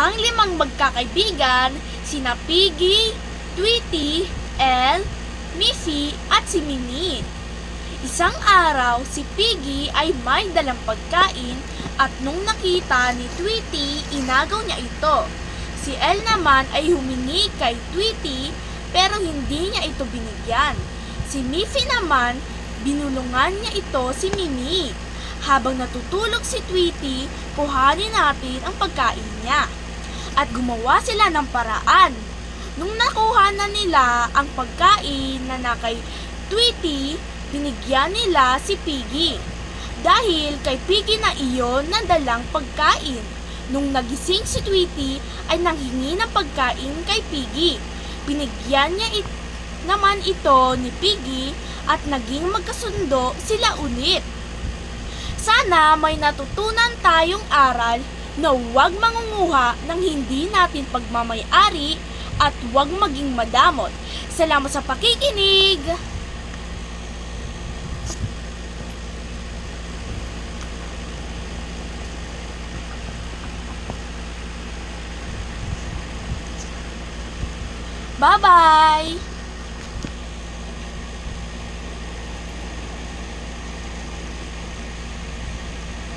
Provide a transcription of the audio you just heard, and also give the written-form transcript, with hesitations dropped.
ang 5 magkakaibigan, sina Piggy, Tweety, Elle, Miffy at si Mimi. Isang araw, si Piggy ay may dalang pagkain at nung nakita ni Tweety, inagaw niya ito. Si Elle naman ay humingi kay Tweety pero hindi niya ito binigyan. Si Miffy naman, binulungan niya ito si Mimi. Habang natutulog si Tweety, kuhanin natin ang pagkain niya. At gumawa sila ng paraan. Nung nakuha na nila ang pagkain na kay Tweety, binigyan nila si Piggy. Dahil kay Piggy na iyon na dalang pagkain. Nung nagising si Tweety ay nanghingi ng pagkain kay Piggy. Binigyan niya naman ito ni Piggy at naging magkasundo sila ulit. Sana may natutunan tayong aral na huwag mangunguha ng hindi natin pagmamay-ari at huwag maging madamot. Salamat sa pakikinig! Bye-bye!